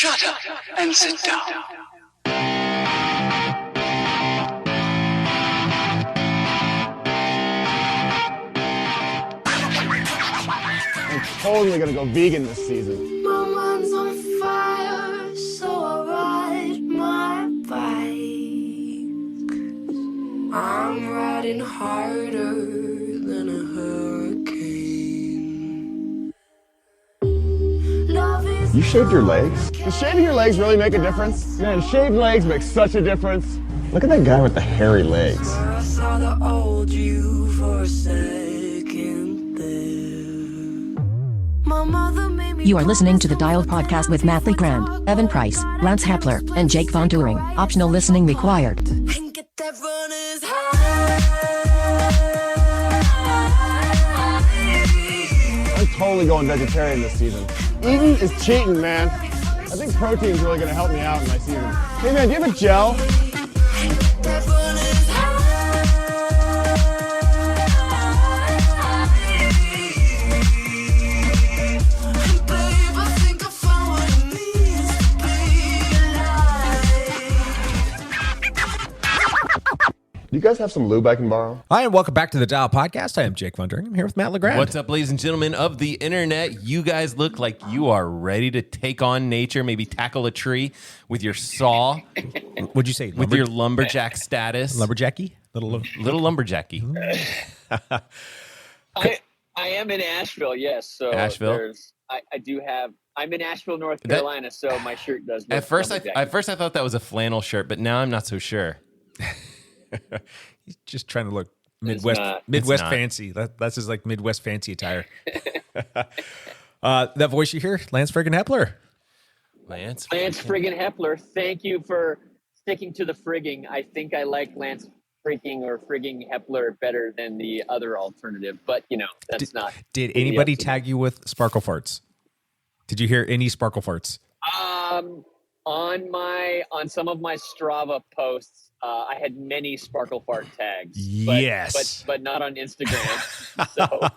Shut up and sit down. I'm totally gonna go vegan this season. My mind's on fire, so I ride my bike. I'm riding harder than a hurricane. Love is You shaved your legs? Does shaving your legs really make a difference? Man, shaved legs make such a difference. Look at that guy with the hairy legs. I saw the old you for a second there. My mother made me. You are listening to the Dial Podcast with Matt Lee Grand, Evan Price, Lance Hepler, and Jake Von Turing. Optional listening required. And get that runner's high. I'm totally going vegetarian this season. Eating is cheating, man. I think protein's really gonna help me out in my season. Hey man, do you have a gel? That runner's high. And babe, I think I found what it means to be alive. Do you guys have some lube I can borrow? Hi, and welcome back to the Dial Podcast. I am Jake Von Turing. I'm here with Matt LeGrand. What's up, ladies and gentlemen of the internet? You guys look like you are ready to take on nature, maybe tackle a tree with your saw, What'd you say? with your lumberjack status. Lumberjacky? Little lumberjacky. I am in Asheville, yes. So Asheville? I do have. I'm in Asheville, North Carolina, so my shirt does. Look At first, lumberjacky. I thought that was a flannel shirt, but now I'm not so sure. He's just trying to look It's Midwest not. Midwest It's not. fancy. That's his like Midwest fancy attire. That voice you hear, Lance friggin' Hepler. Lance Friggin' Hepler, thank you for sticking to the frigging. I think I like Lance freaking or frigging Hepler better than the other alternative, but that's not. Did really anybody up to me. tag you with sparkle farts? Did you hear any sparkle farts? On some of my Strava posts, I had many sparkle fart tags. Yes. but not on Instagram. So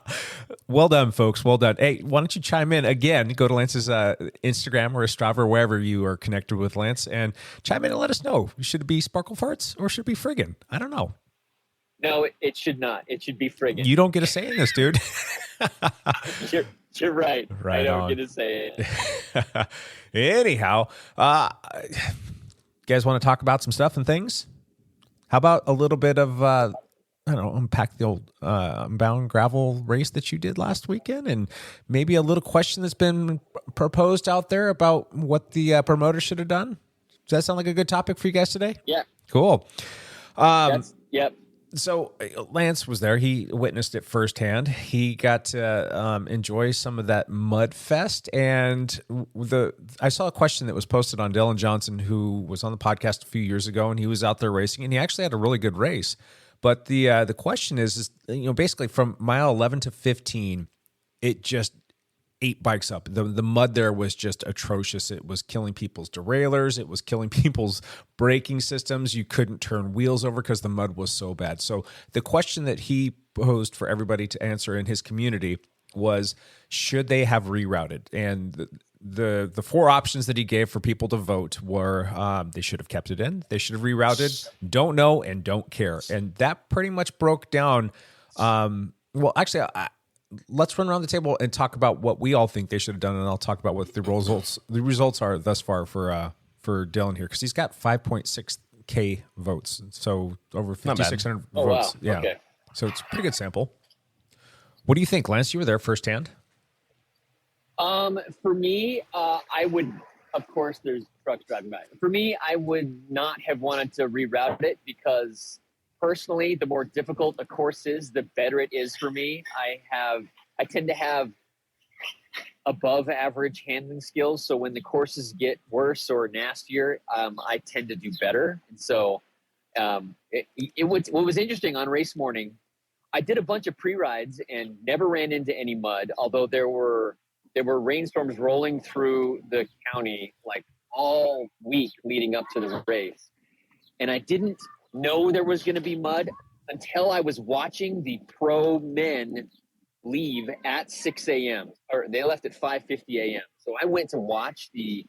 Well done, folks. Well done. Hey, why don't you chime in again? Go to Lance's Instagram or Strava or wherever you are connected with Lance and chime in and let us know. Should it be sparkle farts or should it be friggin'? I don't know. no, it should not. It should be friggin'. You don't get a say in this, dude. You're right. Right I don't on. get to say it. Anyhow, you guys want to talk about some stuff and things? How about a little bit of, unpack the old Unbound gravel race that you did last weekend and maybe a little question that's been proposed out there about what the promoter should have done? Does that sound like a good topic for you guys today? Yeah. Cool. Yep. So Lance was there. He witnessed it firsthand. He got to enjoy some of that mud fest. And I saw a question that was posted on Dylan Johnson, who was on the podcast a few years ago, and he was out there racing, and he actually had a really good race. But the question is basically from mile 11 to 15, it just ate bikes up. The mud there was just atrocious. It was killing people's derailleurs. It was killing people's braking systems. You couldn't turn wheels over because the mud was so bad. So the question that he posed for everybody to answer in his community was, should they have rerouted? And the four options that he gave for people to vote were they should have kept it in, they should have rerouted, don't know, and don't care. And that pretty much broke down. Let's run around the table and talk about what we all think they should have done, and I'll talk about what the results are thus far for Dylan here, because he's got 5.6K votes, so over 5,600 Oh, votes. wow. Yeah, Okay. so it's a pretty good sample. What do you think, Lance? You were there firsthand. For me, I would, of course, there's trucks driving by. For me, I would not have wanted to reroute it because personally, the more difficult a course is, the better it is for me. I tend to have above average handling skills. So when the courses get worse or nastier, I tend to do better. And so what was interesting on race morning, I did a bunch of pre-rides and never ran into any mud, although there were rainstorms rolling through the county like all week leading up to the race. And I didn't know there was going to be mud until I was watching the pro men leave at 6 a.m. or they left at 5:50 a.m. So I went to watch the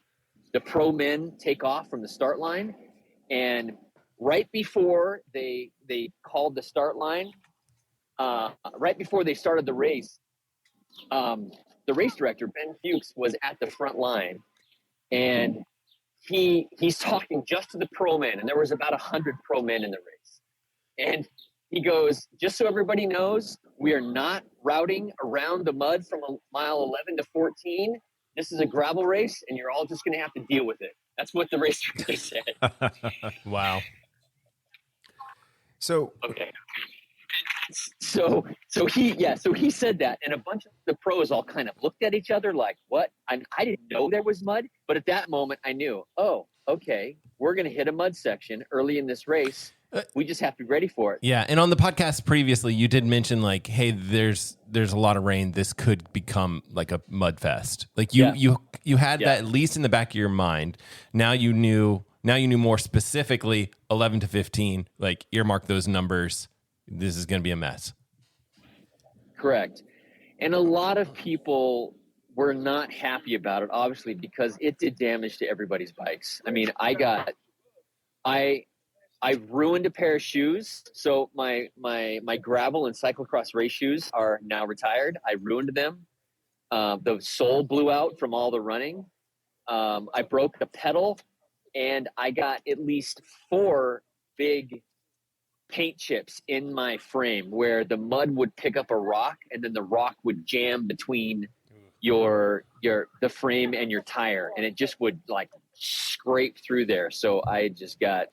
the pro men take off from the start line, and right before they called the start line, right before they started the race, the race director Ben Fuchs was at the front line, and he's talking just to the pro men, and there was about 100 pro men in the race, and he goes, just so everybody knows, we are not routing around the mud from mile 11 to 14. This is a gravel race, and you're all just going to have to deal with it. That's what the race director said. Wow. So Okay. So he said that, and a bunch of the pros all kind of looked at each other like, what? I didn't know there was mud, but at that moment I knew, oh, okay, we're going to hit a mud section early in this race. We just have to be ready for it. Yeah, and on the podcast previously, you did mention like, hey, there's a lot of rain. This could become like a mud fest. Like you had that at least in the back of your mind. Now you knew more specifically 11 to 15. Like earmark those numbers. This is going to be a mess. Correct. And a lot of people were not happy about it, obviously, because it did damage to everybody's bikes. I mean, I ruined a pair of shoes. So my gravel and cyclocross race shoes are now retired. I ruined them. The sole blew out from all the running. I broke the pedal, and I got at least 4 big paint chips in my frame where the mud would pick up a rock, and then the rock would jam between the frame and your tire, and it just would like scrape through there. So I just got,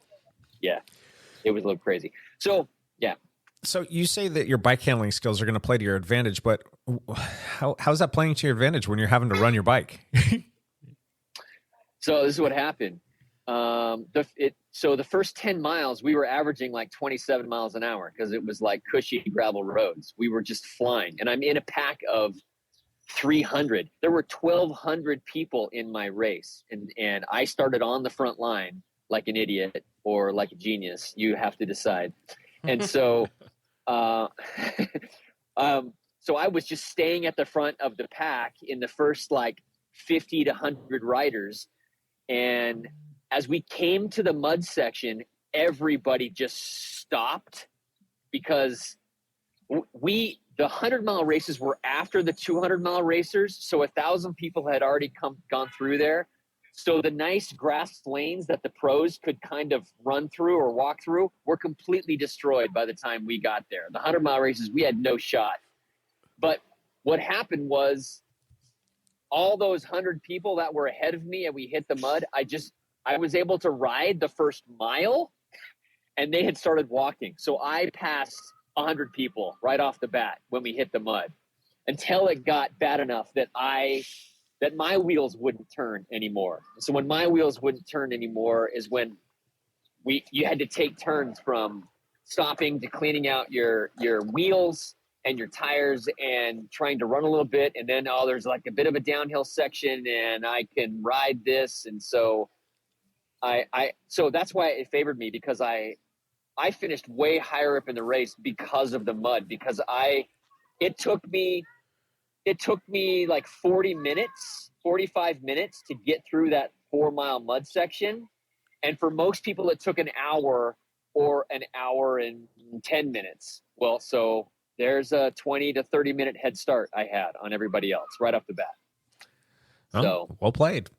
it was a little crazy. So, yeah. So you say that your bike handling skills are going to play to your advantage, but how's that playing to your advantage when you're having to run your bike? So this is what happened. So the first 10 miles, we were averaging like 27 miles an hour because it was like cushy gravel roads. We were just flying. And I'm in a pack of 300. There were 1,200 people in my race. And I started on the front line like an idiot or like a genius. You have to decide. And so, so I was just staying at the front of the pack in the first like 50 to 100 riders. And as we came to the mud section, everybody just stopped because the 100-mile races were after the 200-mile racers. So 1,000 people had already gone through there. So the nice grass lanes that the pros could kind of run through or walk through were completely destroyed by the time we got there. The 100-mile races, we had no shot. But what happened was all those 100 people that were ahead of me and we hit the mud, I was able to ride the first mile, and they had started walking. So I passed 100 people right off the bat when we hit the mud, until it got bad enough that my wheels wouldn't turn anymore. So when my wheels wouldn't turn anymore is when you had to take turns from stopping to cleaning out your wheels and your tires and trying to run a little bit. And then, there's like a bit of a downhill section and I can ride this. And so so that's why it favored me, because I finished way higher up in the race because of the mud, because it took me like 45 minutes to get through that 4-mile mud section. And for most people, it took an hour or an hour and 10 minutes. Well, so there's a 20 to 30 minute head start I had on everybody else right off the bat. So well played.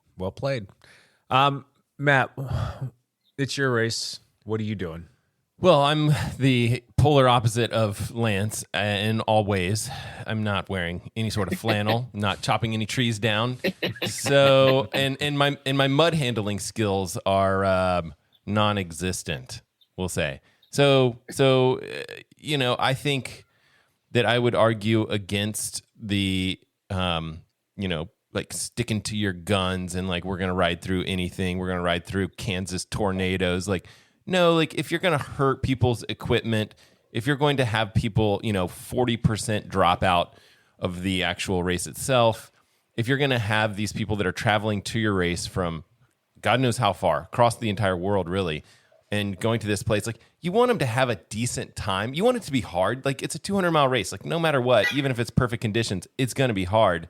Matt, it's your race. What are you doing? Well, I'm the polar opposite of Lance in all ways. I'm not wearing any sort of flannel, not chopping any trees down. So, and my mud handling skills are non-existent, we'll say. So I think that I would argue against the like sticking to your guns and like, we're going to ride through anything. We're going to ride through Kansas tornadoes. Like, no, like if you're going to hurt people's equipment, if you're going to have people, 40% dropout of the actual race itself, if you're going to have these people that are traveling to your race from God knows how far, across the entire world, really, and going to this place, like you want them to have a decent time. You want it to be hard. Like it's a 200-mile race. Like no matter what, even if it's perfect conditions, it's going to be hard.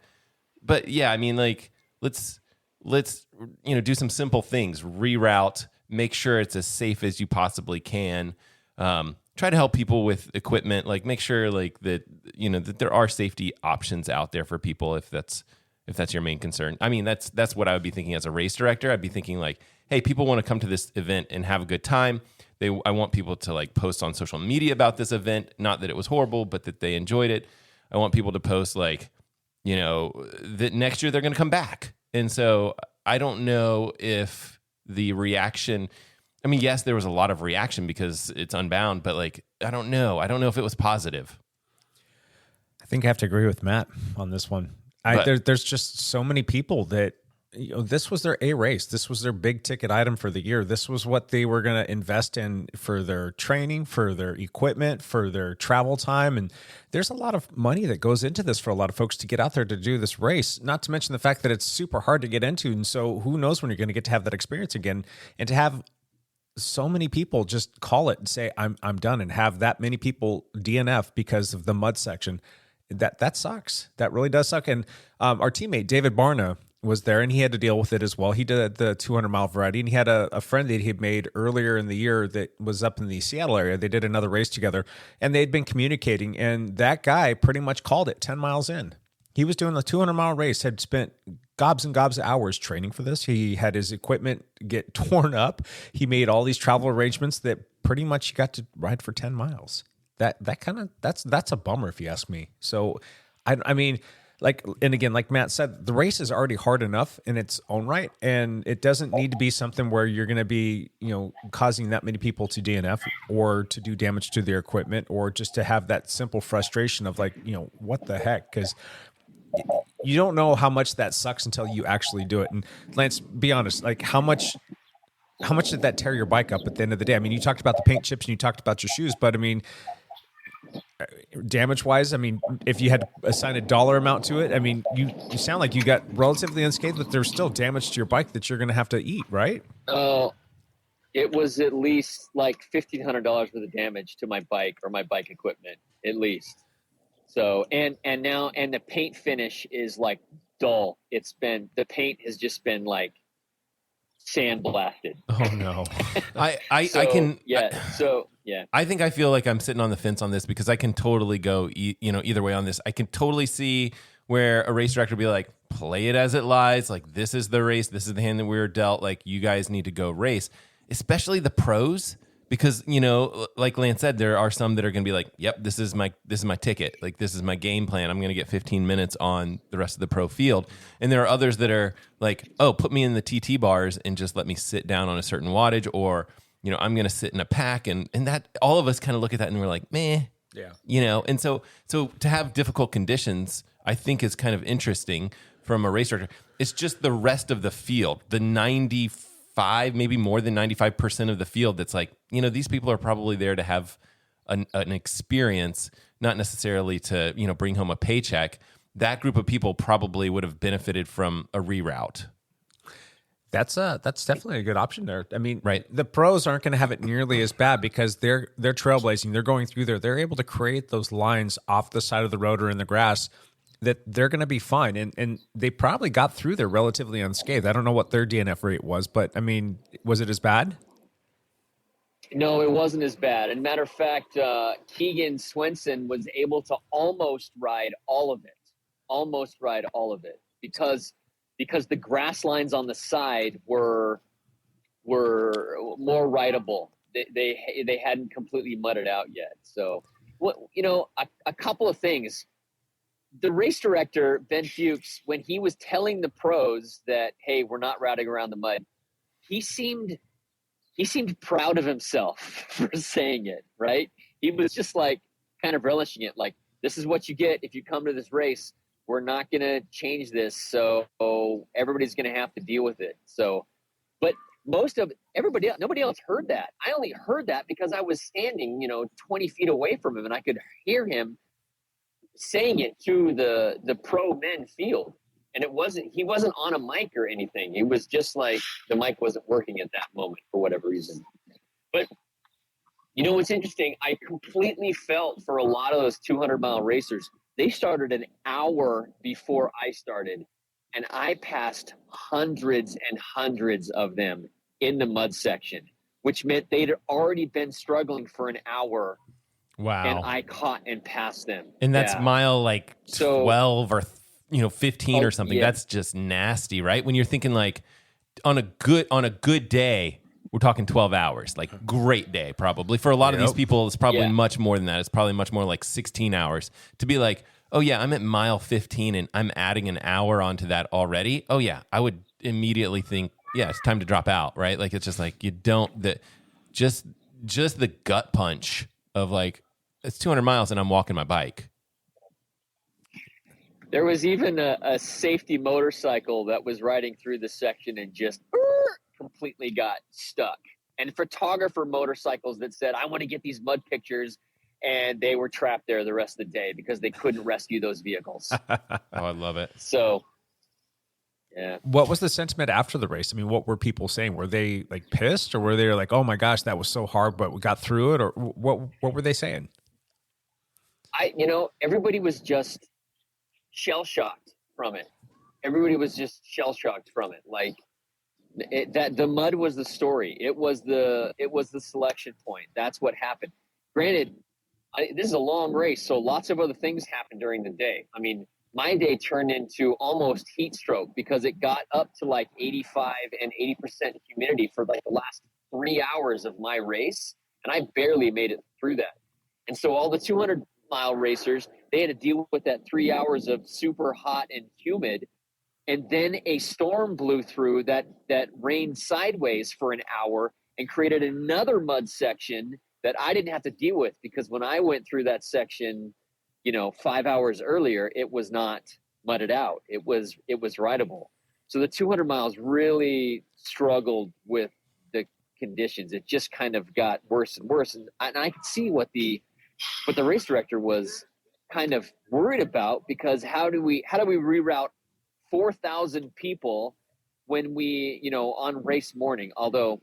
But yeah, I mean, like let's let's, do some simple things, reroute, make sure it's as safe as you possibly can. Try to help people with equipment, like make sure like that, that there are safety options out there for people if that's your main concern. I mean, that's what I would be thinking as a race director. I'd be thinking like, hey, people want to come to this event and have a good time. I want people to like post on social media about this event, not that it was horrible, but that they enjoyed it. I want people to post like, that next year they're going to come back. And so I don't know if the reaction, I mean, yes, there was a lot of reaction because it's Unbound, but like, I don't know if it was positive. I think I have to agree with Matt on this one. There's just so many people that, this was their A race. This was their big ticket item for the year. This was what they were going to invest in for their training, for their equipment, for their travel time. And there's a lot of money that goes into this for a lot of folks to get out there to do this race, not to mention the fact that it's super hard to get into. And so who knows when you're going to get to have that experience again, and to have so many people just call it and say, I'm done, and have that many people DNF because of the mud section. That sucks. That really does suck. And our teammate, David Barna, was there, and he had to deal with it as well. He did the 200-mile variety, and he had a friend that he had made earlier in the year that was up in the Seattle area. They did another race together, and they'd been communicating, and that guy pretty much called it 10 miles in. He was doing the 200-mile race, had spent gobs and gobs of hours training for this. He had his equipment get torn up. He made all these travel arrangements that pretty much he got to ride for 10 miles. That's a bummer if you ask me. So, I mean, and again, like Matt said, the race is already hard enough in its own right, and it doesn't need to be something where you're going to be, causing that many people to DNF or to do damage to their equipment, or just to have that simple frustration of like, what the heck? Because you don't know how much that sucks until you actually do it. And Lance, be honest, like how much did that tear your bike up at the end of the day? I mean, you talked about the paint chips and you talked about your shoes, but I mean, damage wise, I mean, if you had to assign a dollar amount to it, I mean, you sound like you got relatively unscathed, but there's still damage to your bike that you're going to have to eat, right? It was at least like $1,500 worth of damage to my bike or my bike equipment, at least. So, and the paint finish is like dull. The paint has just been like sandblasted. Oh no. I think I feel like I'm sitting on the fence on this because I can totally go either way on this. I can totally see where a race director would be like, play it as it lies, like this is the race, this is the hand that we were dealt, like you guys need to go race, especially the pros, because like Lance said, there are some that are going to be like, yep, this is my ticket, like this is my game plan, I'm going to get 15 minutes on the rest of the pro field. And there are others that are like, oh, put me in the TT bars and just let me sit down on a certain wattage, or I'm going to sit in a pack, and that all of us kind of look at that and we're like, meh, yeah, and so to have difficult conditions, I think is kind of interesting from a race director. It's just the rest of the field, the 95, maybe more than 95% of the field that's like, these people are probably there to have an experience, not necessarily to, bring home a paycheck. That group of people probably would have benefited from a reroute. That's definitely a good option there. I mean, right. The pros aren't going to have it nearly as bad because they're trailblazing. They're going through there. They're able to create those lines off the side of the road or in the grass that they're going to be fine. And they probably got through there relatively unscathed. I don't know what their DNF rate was, but I mean, was it as bad? No, it wasn't as bad. And matter of fact, Keegan Swenson was able to almost ride all of it because the grass lines on the side were more rideable. They hadn't completely mudded out yet. So, a couple of things. The race director, Ben Fuchs, when he was telling the pros that, hey, we're not routing around the mud, he seemed proud of himself for saying it, right? He was just like kind of relishing it. Like, this is what you get if you come to this race. We're not going to change this. So everybody's going to have to deal with it. So, but nobody else heard that. I only heard that because I was standing, 20 feet away from him, and I could hear him saying it through the pro men field. And he wasn't on a mic or anything. It was just like the mic wasn't working at that moment for whatever reason. But what's interesting? I completely felt for a lot of those 200-mile racers, they started an hour before I started. and I passed hundreds and hundreds of them in the mud section, which meant they'd already been struggling for an hour. Wow. And I caught and passed them. And that's Yeah. mile like 12 or 15 or something. Yeah. That's just nasty, right? When you're thinking like on a good day, we're talking 12 hours, like great day probably. For a lot of these people, it's probably much more than that. It's probably much more like 16 hours. To be like, oh yeah, I'm at mile 15 and I'm adding an hour onto that already. Oh yeah, I would immediately think, yeah, it's time to drop out, right? Like it's just like just the gut punch of like, it's 200 miles and I'm walking my bike. There was even a safety motorcycle that was riding through the section and just completely got stuck. And photographer motorcycles that said, I want to get these mud pictures. And they were trapped there the rest of the day because they couldn't rescue those vehicles. Oh, I love it. So, yeah. What was the sentiment after the race? I mean, what were people saying? Were they like pissed, or were they like, oh my gosh, that was so hard, but we got through it? Or what were they saying? Everybody was just shell-shocked from it. Everybody was just shell-shocked from it. Like that the mud was the story. It was the selection point. That's what happened. Granted, this is a long race, so lots of other things happened during the day. I mean, my day turned into almost heat stroke because it got up to like 85 and 80% humidity for like the last 3 hours of my race, and I barely made it through that. And so all the 200-mile racers, they had to deal with that 3 hours of super hot and humid, and then a storm blew through that rained sideways for an hour and created another mud section that I didn't have to deal with, because when I went through that section, 5 hours earlier, it was not mudded out. It was rideable. So the 200 miles really struggled with the conditions. It just kind of got worse and worse. And I could see what the race director was kind of worried about, because how do we reroute 4,000 people when we, on race morning, although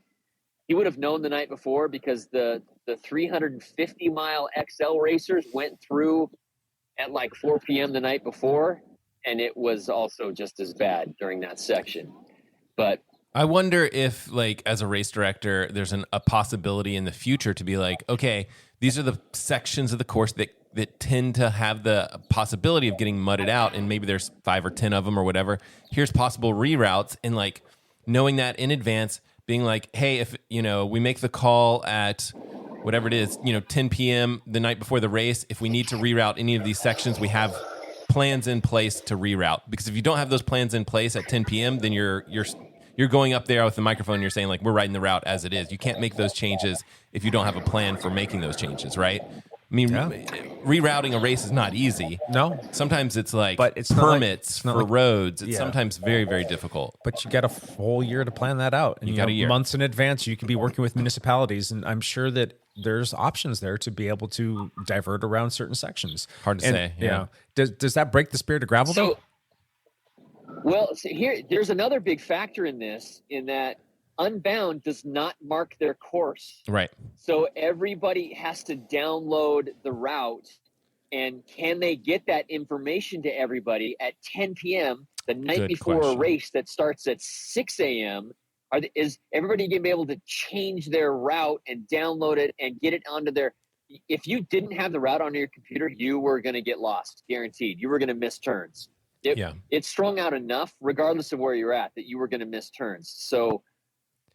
he would have known the night before, because the 350-mile XL racers went through at like 4 p.m. the night before, and it was also just as bad during that section. But I wonder if, like, as a race director, there's a possibility in the future to be like, okay, these are the sections of the course that tend to have the possibility of getting mudded out, and maybe there's 5 or 10 of them or whatever. Here's possible reroutes, and like knowing that in advance, being like, hey, if we make the call at whatever it is, 10 p.m. the night before the race, if we need to reroute any of these sections, we have plans in place to reroute. Because if you don't have those plans in place at 10 p.m., then you're going up there with the microphone and you're saying like, we're riding the route as it is. You can't make those changes if you don't have a plan for making those changes, right? I mean, rerouting a race is not easy. No. Sometimes it's like But it's permits not for like- roads. It's Yeah. sometimes very, very difficult. But you got a whole year to plan that out. And You got a year. Months in advance, you can be working with municipalities. And I'm sure that there's options there to be able to divert around certain sections. Hard to say, yeah. Does that break the spirit of gravel, though? Well, see, there's another big factor in this, in that Unbound does not mark their course. Right. So everybody has to download the route, and can they get that information to everybody at 10 p.m. the night Good before question. a race that starts at 6 a.m.? Is everybody going to be able to change their route and download it and get it onto their – if you didn't have the route on your computer, you were going to get lost, guaranteed. You were going to miss turns. It's strung out enough, regardless of where you're at, that you were going to miss turns. So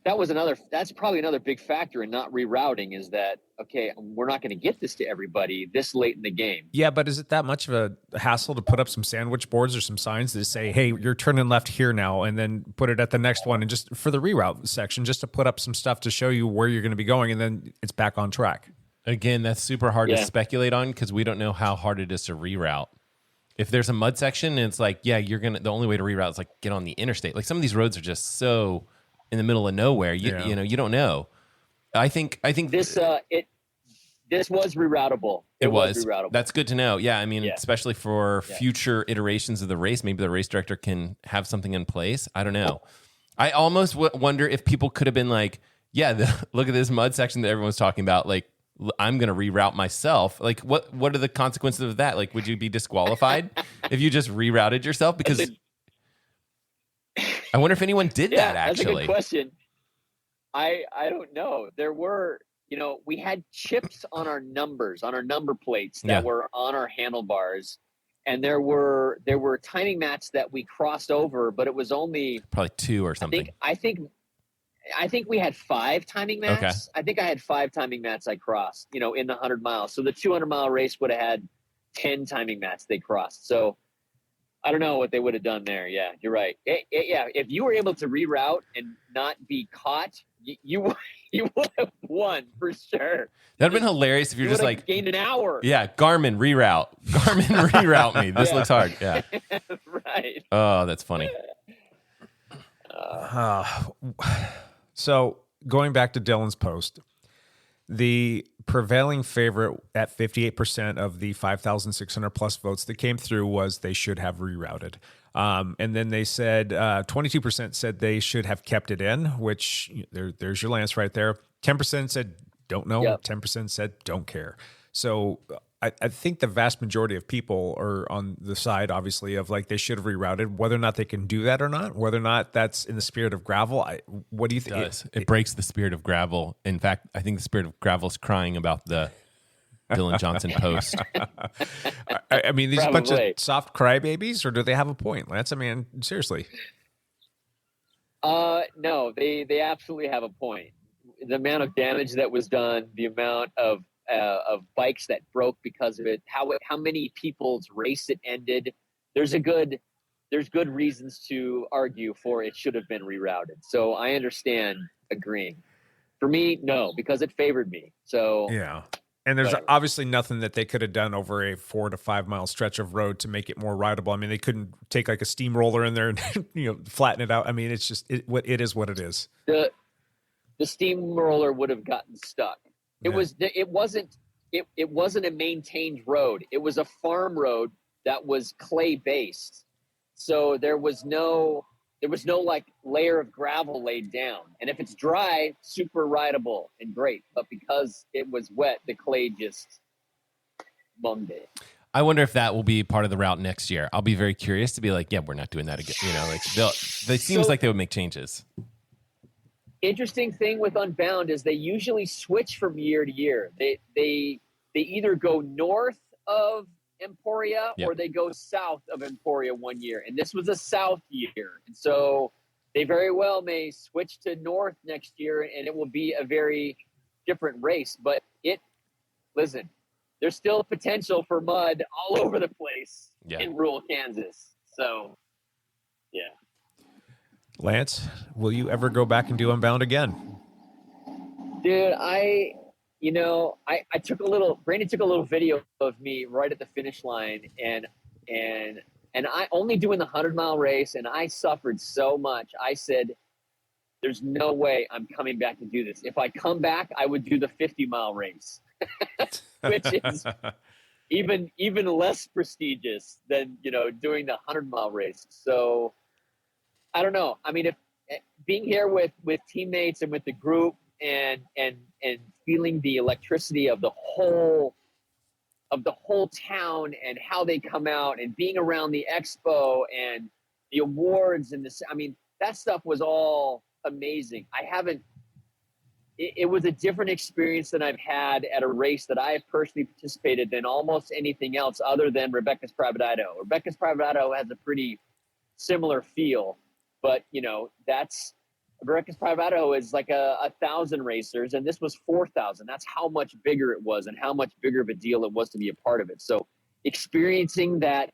that's probably another big factor in not rerouting, is that, okay, we're not going to get this to everybody this late in the game. Yeah, but is it that much of a hassle to put up some sandwich boards or some signs that say, hey, you're turning left here now, and then put it at the next one, and just for the reroute section, just to put up some stuff to show you where you're going to be going, and then it's back on track? Again, that's super hard to speculate on, because we don't know how hard it is to reroute. If there's a mud section and it's like, yeah, the only way to reroute is like get on the interstate. Like some of these roads are just so in the middle of nowhere. You don't know. I think This was reroutable. It was reroutable. That's good to know. Yeah, I mean, especially for future iterations of the race, maybe the race director can have something in place. I don't know. I almost wonder if people could have been like, yeah, look at this mud section that everyone's talking about. Like, I'm going to reroute myself. Like, what are the consequences of that? Like, would you be disqualified if you just rerouted yourself? Because I wonder if anyone did Yeah, that that's a actually. good question. I don't know. There were, we had chips on our numbers, on our number plates that Yeah. were on our handlebars, and there were timing mats that we crossed over, but it was only Probably 2 or something. I think we had 5 timing mats. Okay. I think I had 5 timing mats I crossed, in the 100 miles. So the 200-mile race would have had 10 timing mats they crossed. So I don't know what they would have done there. Yeah, you're right. Yeah, if you were able to reroute and not be caught, you would have won for sure. That'd have been hilarious if you're You just would like, have gained an hour. yeah, Garmin reroute me. This Yeah. looks hard. Yeah. Right. Oh, that's funny. So going back to Dylan's post, the prevailing favorite at 58% of the 5,600 plus votes that came through was they should have rerouted. And then they said 22% said they should have kept it in, which there's your Lance right there. 10% said don't know. Yep. 10% said don't care. So I think the vast majority of people are on the side, obviously, of like they should have rerouted. Whether or not they can do that or not, whether or not that's in the spirit of gravel, what do you think? It breaks the spirit of gravel. In fact, I think the spirit of gravel is crying about the Dylan Johnson post. I mean, these bunch of Probably. soft crybabies, or do they have a point, Lance? I mean, seriously. No, they absolutely have a point. The amount of damage that was done, the amount of bikes that broke because of it, how many people's race it ended. There's good reasons to argue for it should have been rerouted. So I understand agreeing. For me, no, because it favored me. So Yeah. And there's Whatever. obviously nothing that they could have done over a 4 to 5 mile stretch of road to make it more rideable. I mean, they couldn't take like a steamroller in there and flatten it out. I mean, it's just it is what it is. the steamroller would have gotten stuck. It wasn't a maintained road. It was a farm road that was clay based. So there was no like layer of gravel laid down. And if it's dry, super rideable and great. But because it was wet, the clay just bummed it. I wonder if that will be part of the route next year. I'll be very curious to be like, yeah, we're not doing that again. It seems like they would make changes. Interesting thing with Unbound is they usually switch from year to year. They either go north of Emporia Yep. or they go south of Emporia one year. And this was a south year. And so they very well may switch to north next year and it will be a very different race. But listen, there's still potential for mud all over the place in rural Kansas. So, yeah. Lance, will you ever go back and do Unbound again? Dude, I took Brandon took a little video of me right at the finish line and I only doing the 100-mile race and I suffered so much. I said, there's no way I'm coming back to do this. If I come back, I would do the 50-mile race, which is even less prestigious than, doing the 100-mile race. So I don't know. I mean, if being here with teammates and with the group and feeling the electricity of the whole town and how they come out and being around the expo and the awards and that stuff was all amazing. It was a different experience than I've had at a race that I have personally participated in almost anything else other than Rebecca's Private Idaho. Rebecca's Private Idaho has a pretty similar feel. But, that's Rebecca's Private Idaho is like 1,000 racers, and this was 4,000. That's how much bigger it was and how much bigger of a deal it was to be a part of it. So experiencing that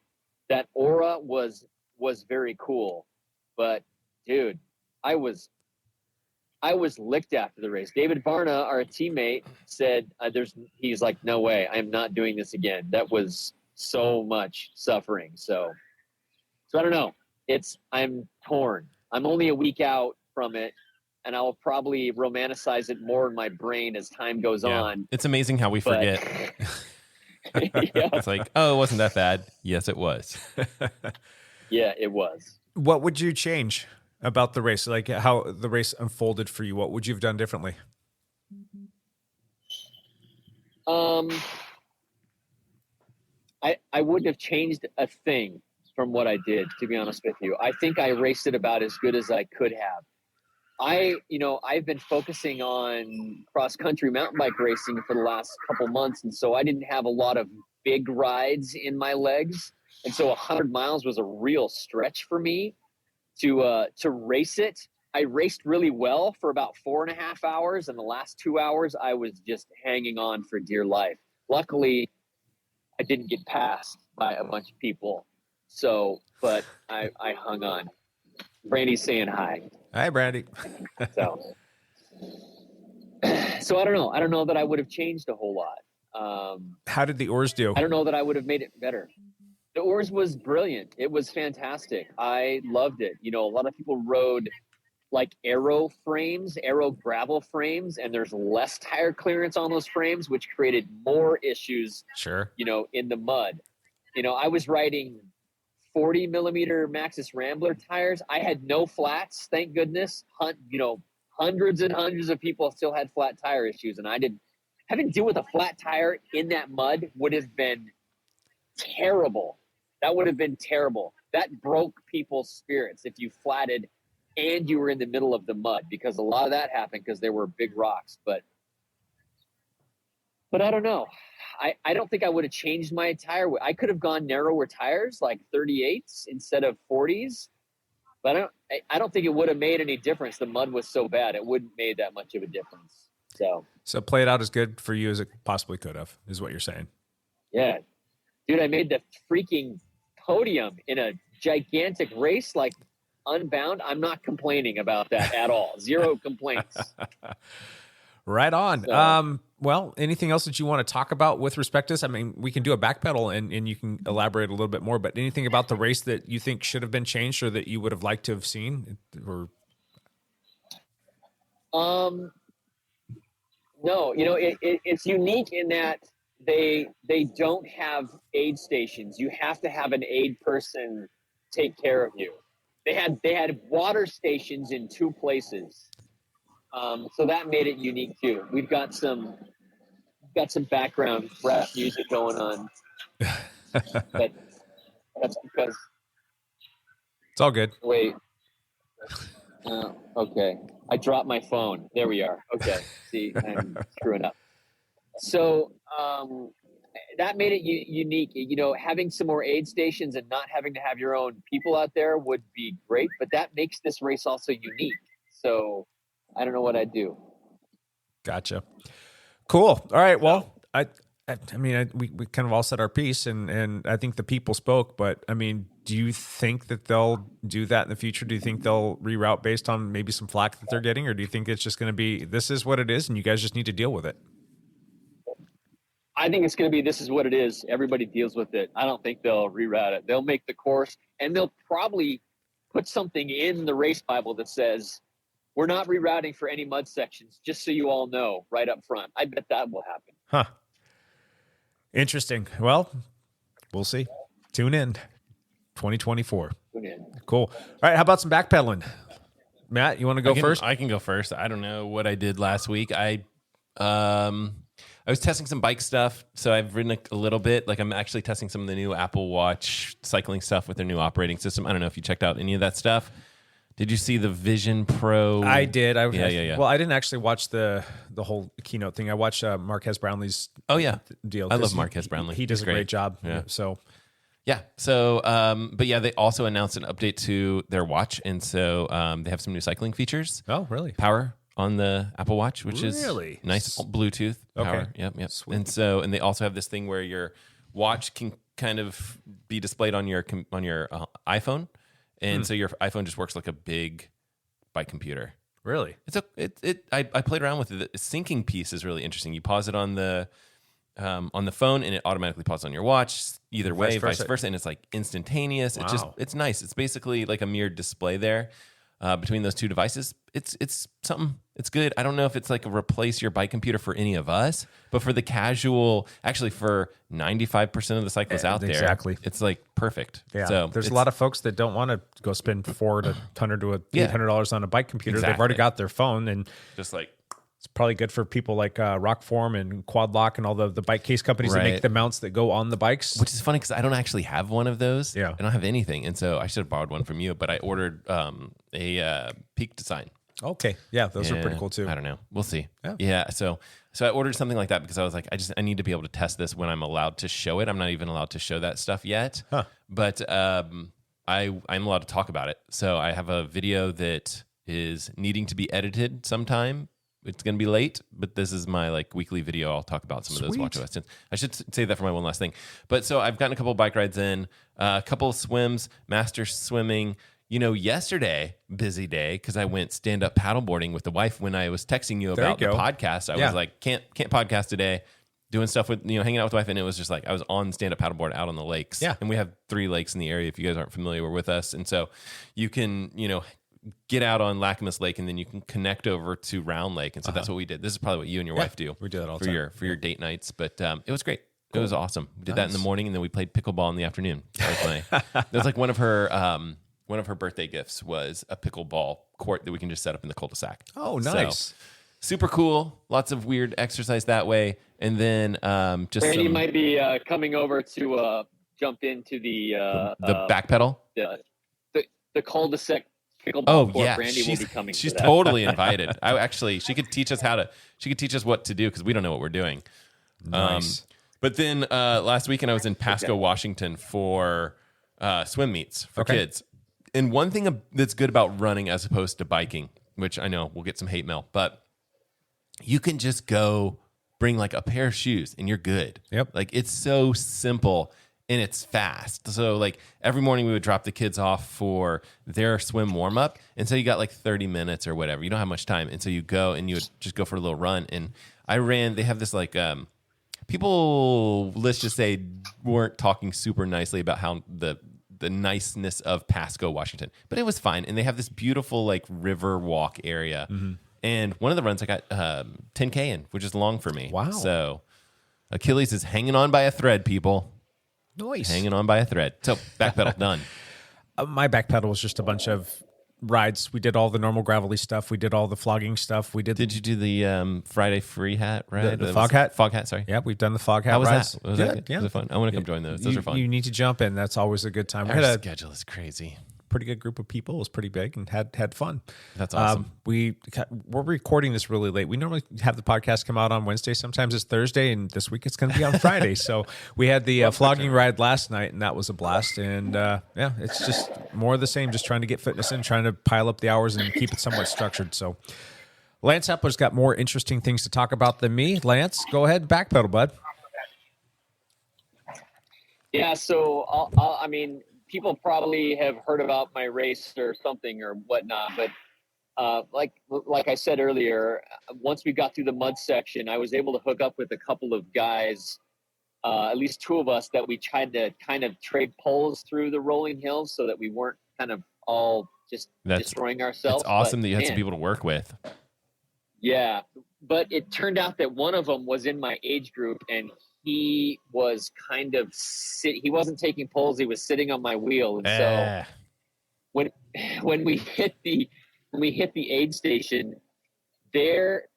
aura was very cool. But, dude, I was licked after the race. David Varna, our teammate, said he's like, no way, I am not doing this again. That was so much suffering. So I don't know. I'm torn. I'm only a week out from it, and I'll probably romanticize it more in my brain as time goes on. It's amazing how we forget. Yeah. It's like, oh, it wasn't that bad. Yes, it was. Yeah, it was. What would you change about the race? Like how the race unfolded for you? What would you have done differently? I wouldn't have changed a thing. from what I did, to be honest with you. I think I raced it about as good as I could have. I've been focusing on cross-country mountain bike racing for the last couple months, and so I didn't have a lot of big rides in my legs, and so 100 miles was a real stretch for me to race it. I raced really well for about 4.5 hours, and the last 2 hours I was just hanging on for dear life. Luckily, I didn't get passed by a bunch of people, but I hung on. Brandy's saying hi. Hi, Brandy. So I don't know. I don't know that I would have changed a whole lot. How did the oars do? I don't know that I would have made it better. The oars was brilliant. It was fantastic. I loved it. A lot of people rode like aero gravel frames, and there's less tire clearance on those frames, which created more issues, Sure. in the mud. I was riding 40 millimeter Maxxis Rambler tires. I had no flats, thank goodness. Hundreds and hundreds of people still had flat tire issues, and I didn't. Having to deal with a flat tire in that mud would have been terrible. That would have been terrible. That broke people's spirits if you flatted and you were in the middle of the mud, because a lot of that happened because there were big rocks. But I don't know. I don't think I would have changed my tire. I could have gone narrower tires, like 38s instead of 40s. But I don't think it would have made any difference. The mud was so bad, it wouldn't made that much of a difference. So play it out as good for you as it possibly could have, is what you're saying. Yeah. Dude, I made the freaking podium in a gigantic race like Unbound. I'm not complaining about that at all. Zero complaints. Right on. So, Well, anything else that you want to talk about with respect to this? I mean, we can do a backpedal and you can elaborate a little bit more, but anything about the race that you think should have been changed or that you would have liked to have seen? Or no, it's unique in that they don't have aid stations. You have to have an aid person take care of you. They had water stations in 2 places. So that made it unique too. We've got some background rap music going on, but that's because it's all good. wait. Okay, I dropped my phone. There we are. Okay, see, I'm screwing up. So that made it unique. Having some more aid stations and not having to have your own people out there would be great, but that makes this race also unique. So I don't know what I'd do. Gotcha. Cool. All right. Well, we kind of all said our piece, and I think the people spoke. But I mean, do you think that they'll do that in the future? Do you think they'll reroute based on maybe some flack that they're getting, or do you think it's just going to be this is what it is, and you guys just need to deal with it? I think it's going to be this is what it is. Everybody deals with it. I don't think they'll reroute it. They'll make the course, and they'll probably put something in the race Bible that says, we're not rerouting for any mud sections, just so you all know right up front. I bet that will happen. Huh. Interesting. Well, we'll see. Tune in. 2024. Tune in. Cool. All right. How about some backpedaling? Matt, you want to go first? I can go first. I don't know what I did last week. I was testing some bike stuff, so I've ridden a little bit. Like I'm actually testing some of the new Apple Watch cycling stuff with their new operating system. I don't know if you checked out any of that stuff. Did you see the Vision Pro? I did. Yeah. Well, I didn't actually watch the whole keynote thing. I watched Marquez Brownlee's deal. I love Marquez Brownlee. He does He's a great job. Yeah. So but yeah, they also announced an update to their watch, and so they have some new cycling features. Oh, really? Power on the Apple Watch, which Really? is nice Bluetooth power. Okay. Yep. Sweet. And they also have this thing where your watch can kind of be displayed on your iPhone, and so your iPhone just works like a big bike computer. Really? I played around with it. The syncing piece is really interesting. You pause it on the phone, and it automatically pauses on your watch. Either way, vice versa, and it's like instantaneous. Wow. It's nice. It's basically like a mirrored display there between those two devices. It's something. It's good. I don't know if it's like a replace your bike computer for any of us, but for the casual, actually for 95% of the cyclists out there, exactly. it's like perfect. Yeah. So there's a lot of folks that don't want to go spend $400 to $800 on a bike computer. Exactly. They've already got their phone, and just like It's probably good for people like Rockform and Quad Lock and all the bike case companies that make the mounts that go on the bikes. Which is funny because I don't actually have one of those. Yeah. I don't have anything. And so I should have borrowed one from you, but I ordered a Peak Design. Okay. Yeah, those are pretty cool too. I don't know. We'll see. Yeah. So I ordered something like that because I was like, I need to be able to test this when I'm allowed to show it. I'm not even allowed to show that stuff yet. Huh. But I'm allowed to talk about it. So I have a video that is needing to be edited sometime. It's going to be late, but this is my like weekly video. I'll talk about some of those watch questions. I should say that for my one last thing. But so I've gotten a couple of bike rides in, a couple of swims, master swimming. You know, yesterday, busy day, because I went stand-up paddleboarding with the wife when I was texting you about the podcast. I was like, can't podcast today, doing stuff with, hanging out with the wife, and it was just like I was on stand-up paddleboard out on the lakes. Yeah. And we have 3 lakes in the area if you guys aren't familiar with us. And so you can, get out on Lacamas Lake and then you can connect over to Round Lake. And so that's what we did. This is probably what you and your wife do. We do that all the for time. your date nights. But it was great. Cool. It was awesome. We did that in the morning and then we played pickleball in the afternoon. That was like one of her birthday gifts was a pickleball court that we can just set up in the cul-de-sac. Oh, nice. So, super cool. Lots of weird exercise that way. And then just Randy might be coming over to jump into the back pedal. The cul-de-sac pickleball court. Yeah, Randy will be coming. She's to that. totally invited. She could teach us what to do because we don't know what we're doing. Nice. But then last weekend I was in Pasco, Washington for swim meets for kids. And one thing that's good about running as opposed to biking, which I know we'll get some hate mail, but you can just go bring like a pair of shoes and you're good. Yep. Like it's so simple and it's fast. So like every morning we would drop the kids off for their swim warm up. And so you got like 30 minutes or whatever. You don't have much time. And so you go and you would just go for a little run. And they have this like, people, let's just say, weren't talking super nicely about how the niceness of Pasco, Washington, but it was fine. And they have this beautiful like river walk area. Mm-hmm. And one of the runs I got 10K in, which is long for me. Wow. So Achilles is hanging on by a thread, people. Nice. Hanging on by a thread. So back pedal done. My back pedal was just a bunch of rides. We did all the normal gravelly stuff. We did all the flogging stuff. Did you do the Friday free hat ride? The fog hat? Fog hat, sorry. Yeah, we've done the fog hat How was rides. that? Was that good? Yeah. Was it fun? I want to come join those. Those are fun. You need to jump in. That's always a good time. We Our had a schedule is crazy. pretty good group of people. It was pretty big and had fun. That's awesome. We're recording this really late. We normally have the podcast come out on Wednesday. Sometimes it's Thursday, and this week it's going to be on Friday. So we had the flogging ride last night, and that was a blast. And it's just more of the same, just trying to get fitness in, trying to pile up the hours and keep it somewhat structured. So Lance Epler's got more interesting things to talk about than me. Lance, go ahead, backpedal, bud. Yeah, so I mean, people probably have heard about my race or something or whatnot, but like I said earlier, once we got through the mud section, I was able to hook up with a couple of guys, at least 2 of us, that we tried to kind of trade poles through the rolling hills so that we weren't kind of all just destroying ourselves. It's awesome but, that you had some people to work with. Yeah, but it turned out that one of them was in my age group, and he was kind of he wasn't taking poles. He was sitting on my wheel. And so when we hit the aid station, their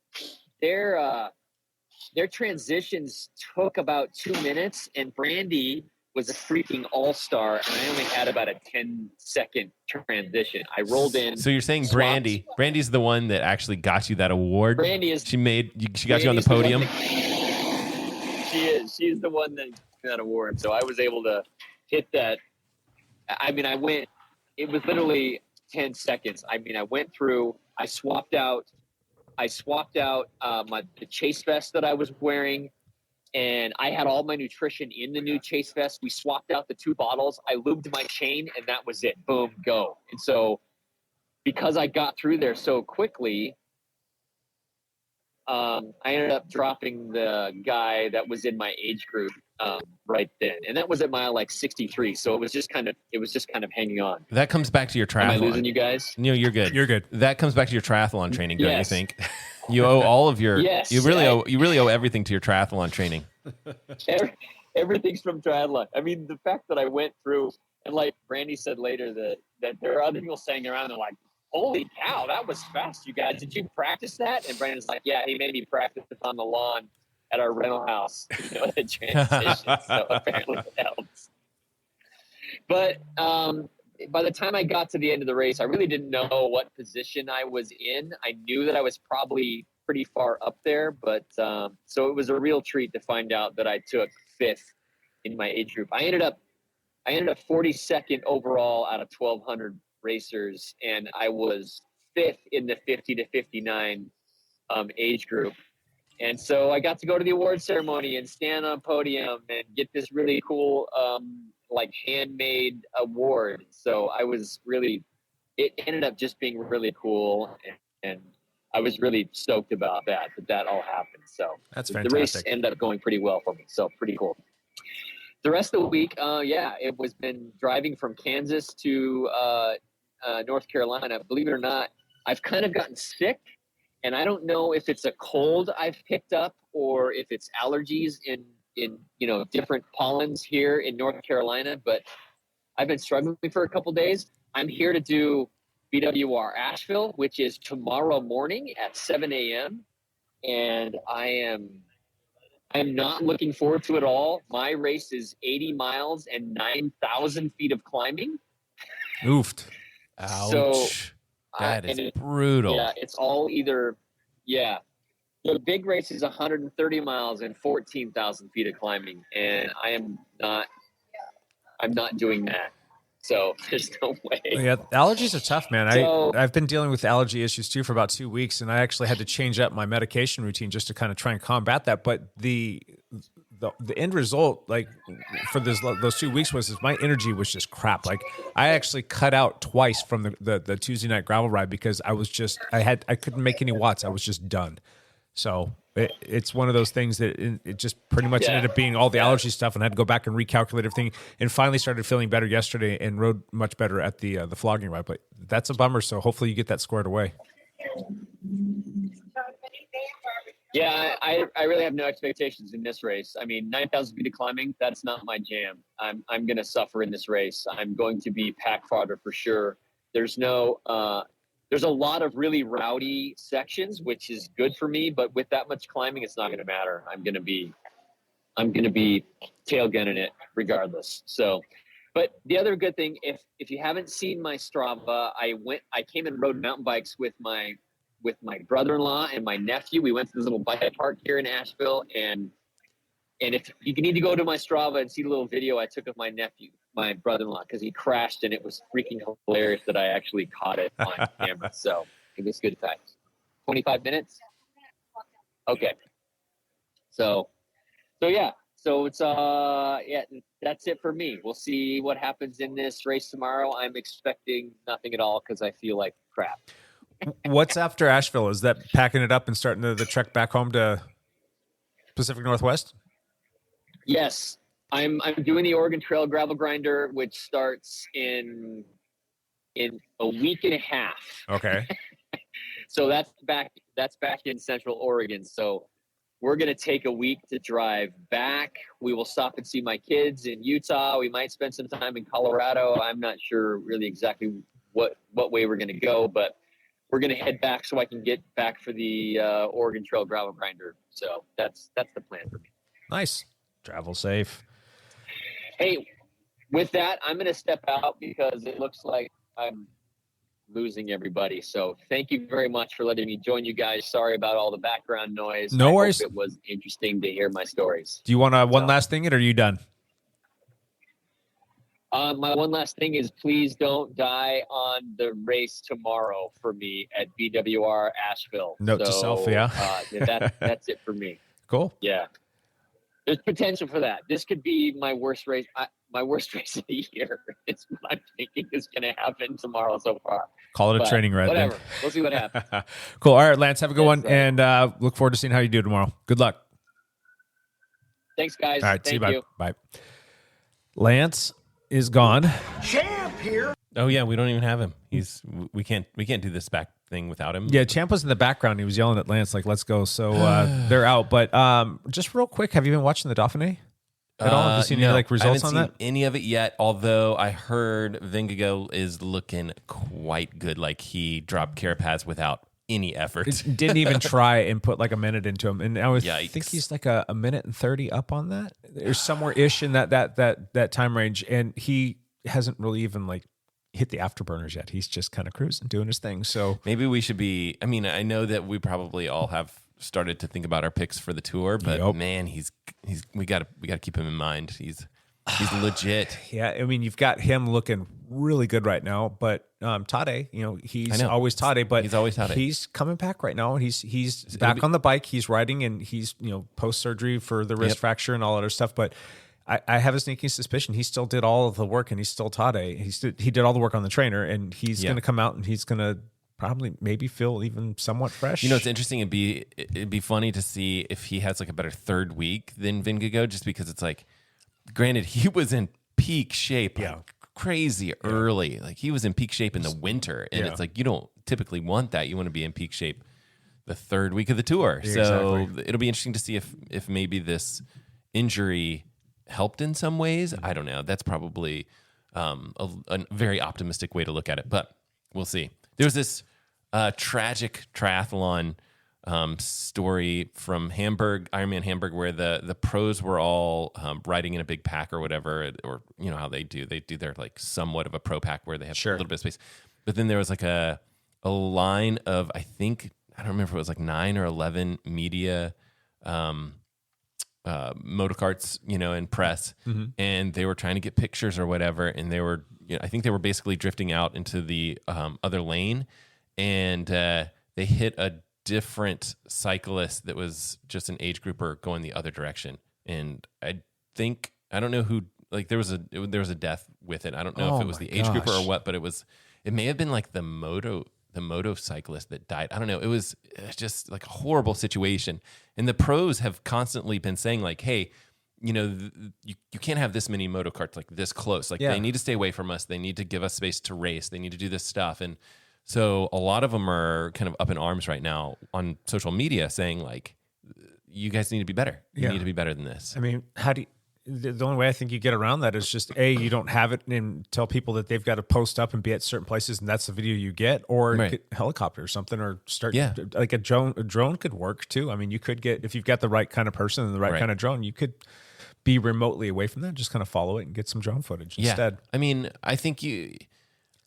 transitions took about 2 minutes, and Brandy was a freaking all-star, and I only had about a 10-second transition. I rolled in. So you're saying Brandy? Brandy's the one that actually got you that award. Brandy is. She got you on the podium. She is. She's the one that got that award. So I was able to hit that. I mean, it was literally 10 seconds. I mean, I went through. I swapped out the chase vest that I was wearing. And I had all my nutrition in the new chase vest. We swapped out the 2 bottles. I lubed my chain, and that was it. Boom, go. And so because I got through there so quickly, I ended up dropping the guy that was in my age group right then. And that was at mile like 63. So it was just kind of hanging on. That comes back to your triathlon. Am I losing you guys? No, you're good. You're good. That comes back to your triathlon training, don't you Yes. think? You owe all of your. Yes. You really owe everything to your triathlon training. Everything's from triathlon. I mean, the fact that I went through, and like Brandy said later, that there are other people standing around, they're like, holy cow, that was fast, you guys. Did you practice that? And Brandon's like, yeah, he made me practice it on the lawn at our rental house, the transition. So apparently it helps. But by the time I got to the end of the race, I really didn't know what position I was in. I knew that I was probably pretty far up there, but so it was a real treat to find out that I took 5th in my age group. I ended up 42nd overall out of 1,200 racers, and I was 5th in the 50 to 59 age group. And so I got to go to the award ceremony and stand on a podium and get this really cool, handmade award. So I was it ended up just being really cool. And I was really stoked about that all happened. So That's the race ended up going pretty well for me. So pretty cool. The rest of the week, it was been driving from Kansas to North Carolina. Believe it or not, I've kind of gotten sick. And I don't know if it's a cold I've picked up or if it's allergies in different pollens here in North Carolina, but I've been struggling for a couple days. I'm here to do BWR Asheville, which is tomorrow morning at 7 a.m. And I'm not looking forward to it all. My race is 80 miles and 9,000 feet of climbing. Oofed. Ouch. So that is brutal. Yeah, it's all either, The big race is 130 miles and 14,000 feet of climbing, and I'm not doing that. So there's no way. Yeah, allergies are tough, man. So, I've been dealing with allergy issues too for about 2 weeks, and I actually had to change up my medication routine just to kind of try and combat that. But the end result, like for those 2 weeks, was my energy was just crap. Like I actually cut out twice from the Tuesday night gravel ride because I couldn't make any watts. I was just done. So it's one of those things that it just pretty much ended up being all the allergy stuff, and I had to go back and recalculate everything, and finally started feeling better yesterday and rode much better at the flogging ride. But that's a bummer. So hopefully you get that squared away. Yeah, I really have no expectations in this race. I mean, 9,000 feet of climbing, that's not my jam. I'm going to suffer in this race. I'm going to be pack fodder for sure. There's a lot of really rowdy sections, which is good for me, but with that much climbing, it's not going to matter. I'm going to be tail gunning it regardless. So, but the other good thing, if you haven't seen my Strava, I came and rode mountain bikes with my brother-in-law and my nephew. We went to this little bike park here in Asheville, and if you need to go to my Strava and see the little video I took of my nephew, my brother-in-law, because he crashed, and it was freaking hilarious that I actually caught it on camera. So it was good times. 25 minutes. Okay. So yeah. So it's that's it for me. We'll see what happens in this race tomorrow. I'm expecting nothing at all because I feel like crap. What's after Asheville? Is that packing it up and starting the trek back home to Pacific Northwest? Yes, I'm doing the Oregon Trail Gravel Grinder, which starts in a week and a half. Okay. So that's back in Central Oregon. So we're going to take a week to drive back. We will stop and see my kids in Utah. We might spend some time in Colorado. I'm not sure really exactly what way we're going to go, but we're going to head back so I can get back for the Oregon Trail Gravel Grinder. So that's the plan for me. Nice. Travel safe. Hey, with that, I'm going to step out because it looks like I'm losing everybody. So thank you very much for letting me join you guys. Sorry about all the background noise. No worries. It was interesting to hear my stories. Do you want one last thing, or are you done? My one last thing is please don't die on the race tomorrow for me at BWR Asheville. Note to self, yeah. That's it for me. Cool. Yeah. There's potential for that. This could be my worst race. My worst race of the year. It's what I'm thinking is going to happen tomorrow so far. Call it a training ride. Whatever. Then. We'll see what happens. Cool. All right, Lance, have a good one, right. and look forward to seeing how you do tomorrow. Good luck. Thanks, guys. All right, Thank see you. you. Bye. Lance is gone. Oh yeah, we don't even have him. We can't do this back thing without him. Yeah, Champ was in the background. He was yelling at Lance like, "Let's go." So they're out. But just real quick, have you been watching the Dauphiné? at all? Have you seen no, any results I on haven't that? seen any of it yet, although I heard Vingegaard is looking quite good. Like he dropped Carapaz without any effort. Didn't even try and put like a minute into him, and I Yikes. think he's like a minute and 30 up on that. There's somewhere ish in that time range, and he hasn't really even like hit the afterburners yet. He's just kind of cruising, doing his thing. So Maybe we should be. I mean, I know that we probably all have started to think about our picks for the tour, but Yep. man, we got to keep him in mind. He's legit. yeah, I mean, you've got him looking really good right now, but Tade, he's always Tade, but He's always Tade. He's coming back right now, and he's back on the bike. He's riding, and he's post surgery for the wrist fracture and all that other stuff, but. I have a sneaking suspicion he still did all of the work, and he's still Tade. He did all the work on the trainer, and he's going to come out and he's going to probably maybe feel even somewhat fresh. It's interesting. It'd be funny to see if he has like a better third week than Vingegaard, just because it's like, granted, he was in peak shape, crazy early. Like he was in peak shape in the winter, and it's like you don't typically want that. You want to be in peak shape the third week of the tour. So it'll be interesting to see if maybe this injury helped in some ways. I don't know. That's probably a very optimistic way to look at it, but we'll see. There was this tragic triathlon story from Hamburg, Ironman Hamburg, where the pros were all riding in a big pack or whatever, or how they do their like somewhat of a pro pack where they have a little bit of space. But then there was like a line of, I don't remember if it was like 9 or 11 media motorcarts, in press, and they were trying to get pictures or whatever, and they were, I think they were basically drifting out into the other lane, and they hit a different cyclist that was just an age grouper going the other direction, and I don't know who, like there was a death with it. I don't know if it was the age grouper or what, but it may have been like the motorcyclist that died. I don't know. It was just like a horrible situation. And the pros have constantly been saying like, hey, you can't have this many motocarts like this close. Like they need to stay away from us. They need to give us space to race. They need to do this stuff. And so a lot of them are kind of up in arms right now on social media saying like, you guys need to be better. You need to be better than this. I mean, the only way I think you get around that is just you don't have it and tell people that they've got to post up and be at certain places, and that's the video you get, or get helicopter or something, or start like a drone. A drone could work too. I mean, you could get, if you've got the right kind of person and the right kind of drone, you could be remotely away from that, just kind of follow it and get some drone footage instead. I mean, I think you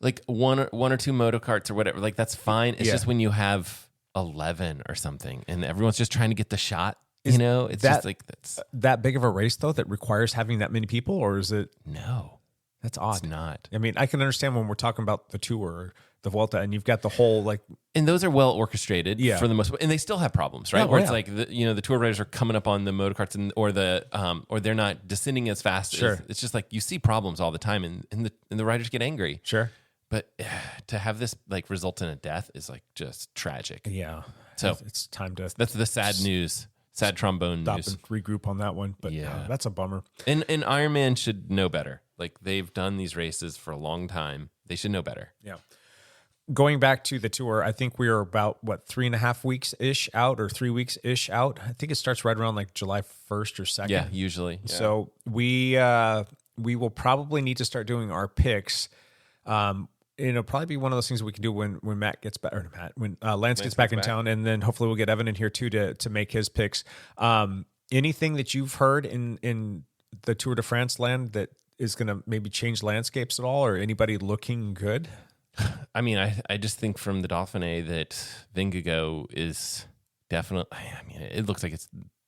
like one or two motocarts or whatever, like that's fine. It's just when you have 11 or something and everyone's just trying to get the shot. It's just like that's that big of a race though that requires having that many people, or is it? No, that's odd. It's not. I mean, I can understand when we're talking about the tour, or the Vuelta, and you've got the whole like, and those are well orchestrated for the most part, and they still have problems, right? Where it's like the tour riders are coming up on the motocarts or they're not descending as fast. Sure, it's just like you see problems all the time, and the riders get angry. Sure, but to have this like result in a death is like just tragic. Yeah, so it's time to. That's the sad news. Sad trombone stop news. And regroup on that one, but that's a bummer. And Ironman should know better. Like they've done these races for a long time. They should know better. Yeah. Going back to the tour, I think we are about 3.5 weeks ish out, or 3 weeks ish out. I think it starts right around like July 1st or 2nd. Yeah, usually. Yeah. So we will probably need to start doing our picks. It'll probably be one of those things we can do when Matt gets back, or when Lance gets back in town, and then hopefully we'll get Evan in here too to make his picks. Anything that you've heard in the Tour de France land that is going to maybe change landscapes at all, or anybody looking good? I mean, I just think from the Dauphiné that Vingegaard is definitely. I mean, it looks like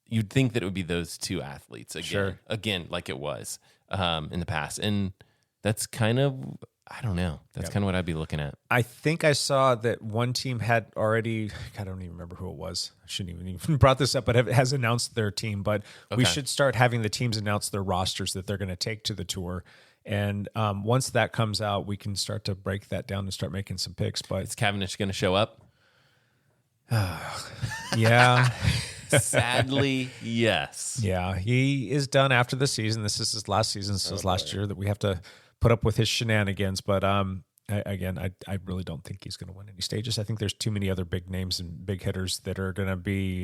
you'd think that it would be those two athletes again, like it was in the past, and that's kind of. I don't know. That's kind of what I'd be looking at. I think I saw that one team had already, I don't even remember who it was. I shouldn't even brought this up, but has announced their team. But we should start having the teams announce their rosters that they're going to take to the tour. And once that comes out, we can start to break that down and start making some picks. But is Cavendish going to show up? Yeah. Sadly, yes. Yeah, he is done after the season. This is his last season. This is last year that we have to put up with his shenanigans, but I really don't think he's going to win any stages. I think there's too many other big names and big hitters that are going to be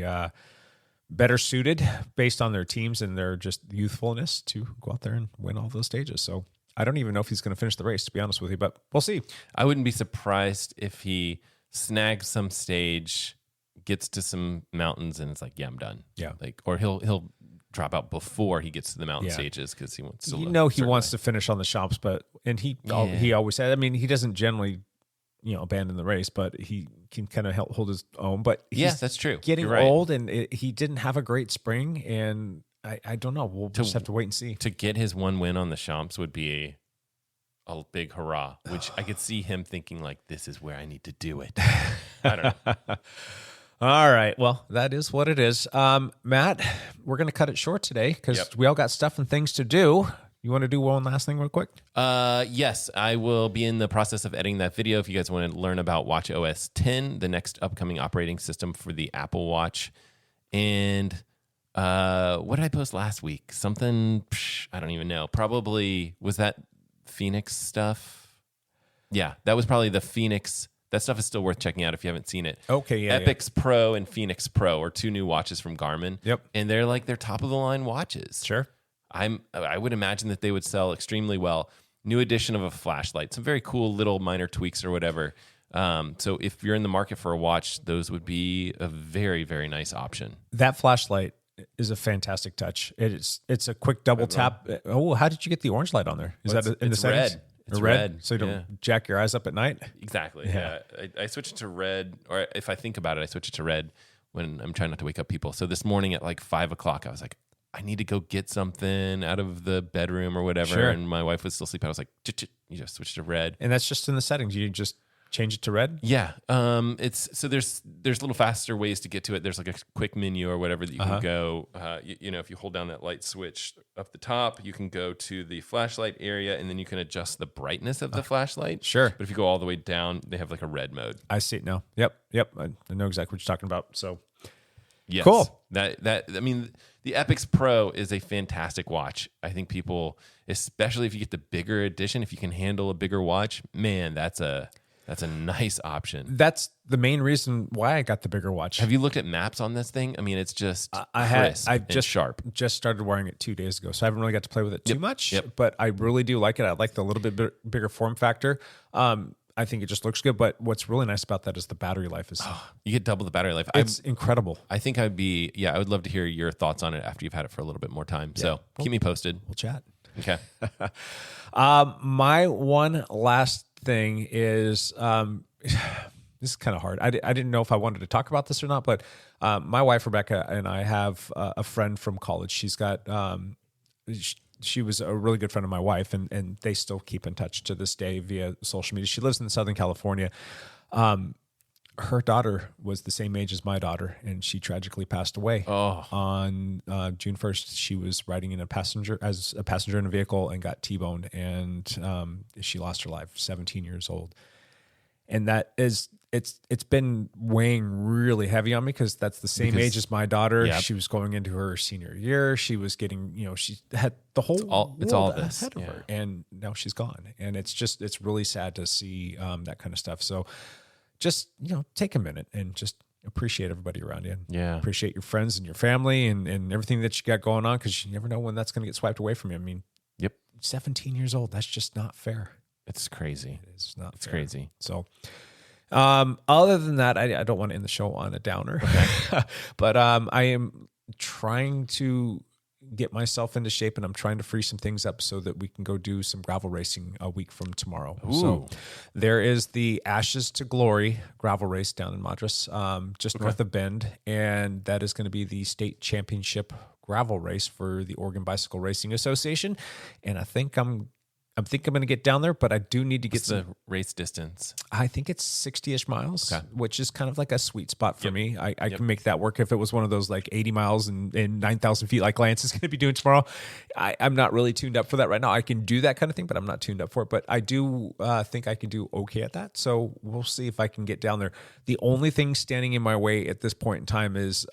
better suited based on their teams and their just youthfulness to go out there and win all those stages. So I don't even know if he's going to finish the race, to be honest with you, but we'll see. I wouldn't be surprised if he snags some stage, gets to some mountains, and it's like, yeah, I'm done. Yeah. Like, or he'll drop out before he gets to the mountain Yeah. stages because he wants to. He wants to finish on the shops, he always said. I mean, he doesn't generally, abandon the race, but he can kind of hold his own. But yes, that's true. Getting You're right. old, and he didn't have a great spring, and I don't know. We'll just have to wait and see. To get his one win on the Champs would be a big hurrah, which I could see him thinking like, this is where I need to do it. I don't know. All right. Well, that is what it is. Matt, we're going to cut it short today because we all got stuff and things to do. You want to do one last thing real quick? Yes, I will be in the process of editing that video. If you guys want to learn about Watch OS 10, the next upcoming operating system for the Apple Watch. And what did I post last week? Something, I don't even know. Probably, was that Phoenix stuff? Yeah, that was probably the Phoenix. That stuff is still worth checking out if you haven't seen it. Okay, yeah. Epix Pro and Phoenix Pro are two new watches from Garmin. Yep. And they're top of the line watches. Sure. I would imagine that they would sell extremely well. New addition of a flashlight, some very cool little minor tweaks or whatever. So if you're in the market for a watch, those would be a very, very nice option. That flashlight is a fantastic touch. It's a quick double tap. Oh, how did you get the orange light on there? Is that in the settings? Red. It's red, so you don't jack your eyes up at night? Exactly. Yeah. I switch it to red, or if I think about it, I switch it to red when I'm trying not to wake up people. So this morning at 5 o'clock, I was like, I need to go get something out of the bedroom or whatever. Sure. And my wife was still sleeping. I was like, you just switch to red. And that's just in the settings. You just change it to red? Yeah. There's little faster ways to get to it. There's a quick menu or whatever that you can go. If you hold down that light switch up the top, you can go to the flashlight area, and then you can adjust the brightness of the flashlight. Sure. But if you go all the way down, they have a red mode. I see it now. Yep. I know exactly what you're talking about. So yes. Cool. The Epix Pro is a fantastic watch. I think people, especially if you get the bigger edition, if you can handle a bigger watch, man, that's a nice option. that's the main reason why I got the bigger watch. Have you looked at maps on this thing? I mean, it's just crisp I've and just sharp. Just started wearing it 2 days ago, so I haven't really got to play with it too much. Yep. But I really do like it. I like the little bit bigger form factor. I think it just looks good. But what's really nice about that is the battery life is You get double the battery life. it's incredible. I think I would love to hear your thoughts on it after you've had it for a little bit more time. So keep me posted. We'll chat. Okay. My one last thing is this is kind of hard. I didn't know if I wanted to talk about this or not, but my wife Rebecca and I have a friend from college. She's got she was a really good friend of my wife, and they still keep in touch to this day via social media. She lives in Southern California. Her daughter was the same age as my daughter, and she tragically passed away on June 1st. She was riding in a passenger in a vehicle and got T-boned, and she lost her life, 17 years old. And that is, it's been weighing really heavy on me because that's the same age as my daughter. Yep. She was going into her senior year. She was getting, she had the whole it's all world this. ahead of her, and now she's gone. And it's really sad to see that kind of stuff. So just, take a minute and just appreciate everybody around you. Yeah. Appreciate your friends and your family and everything that you got going on, because you never know when that's going to get swiped away from you. I mean, 17 years old, that's just not fair. It's crazy. It's not It's fair. crazy. So, other than that, I don't want to end the show on a downer, but I am trying to get myself into shape, and I'm trying to free some things up so that we can go do some gravel racing a week from tomorrow. Ooh. So there is the Ashes to Glory gravel race down in Madras, just north of Bend, and that is going to be the state championship gravel race for the Oregon Bicycle Racing Association. And I think I'm going to get down there, but I do need to get the race distance. I think it's 60-ish miles, Okay. which is kind of like a sweet spot for me. I can make that work if it was one of those 80 miles and 9,000 feet like Lance is going to be doing tomorrow. I'm not really tuned up for that right now. I can do that kind of thing, but I'm not tuned up for it. But I do think I can do okay at that. So we'll see if I can get down there. The only thing standing in my way at this point in time is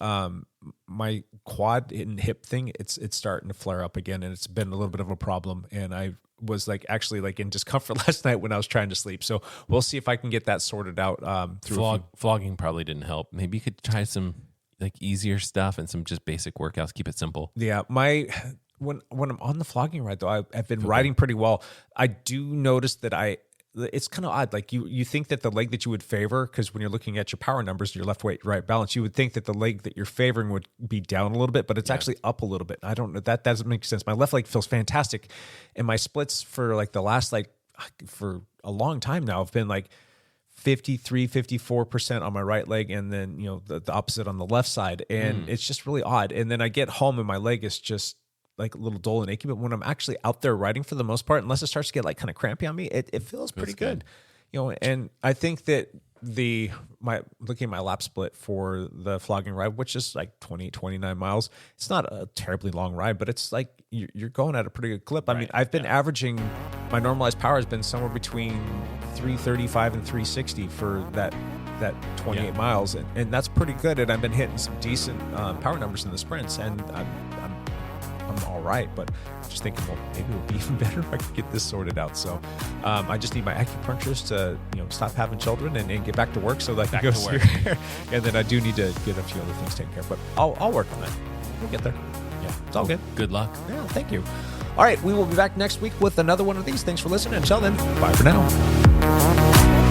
my quad and hip thing. It's starting to flare up again, and it's been a little bit of a problem. And I was actually in discomfort last night when I was trying to sleep. So we'll see if I can get that sorted out through Flogging probably didn't help. Maybe you could try some like easier stuff and some just basic workouts. Keep it simple. Yeah, when I'm on the flogging ride though, I've been riding pretty well. I do notice that it's kind of odd. Like you think that the leg that you would favor, because when you're looking at your power numbers, your left weight, right balance, you would think that the leg that you're favoring would be down a little bit, but it's actually up a little bit. I don't know. That doesn't make sense. My left leg feels fantastic. And my splits for like the last, for a long time now have been like 53, 54% on my right leg. And then, the opposite on the left side. And it's just really odd. And then I get home and my leg is just like a little dull and achy, but when I'm actually out there riding for the most part, unless it starts to get like kind of crampy on me, it feels pretty good. And I think that looking at my lap split for the flogging ride, which is like 29 miles, it's not a terribly long ride, but it's like you're going at a pretty good clip. I mean, I've been averaging, my normalized power has been somewhere between 335 and 360 for that 28 miles. And that's pretty good. And I've been hitting some decent power numbers in the sprints, and I'm all right, but just thinking, well, maybe it would be even better if I could get this sorted out. So I just need my acupuncturist to stop having children and get back to work so that I can go see her. And then I do need to get a few other things taken care of, but I'll work on that. We'll get there. Yeah, it's all good. Good luck. Yeah, thank you. All right, we will be back next week with another one of these. Thanks for listening. Until then, bye for now.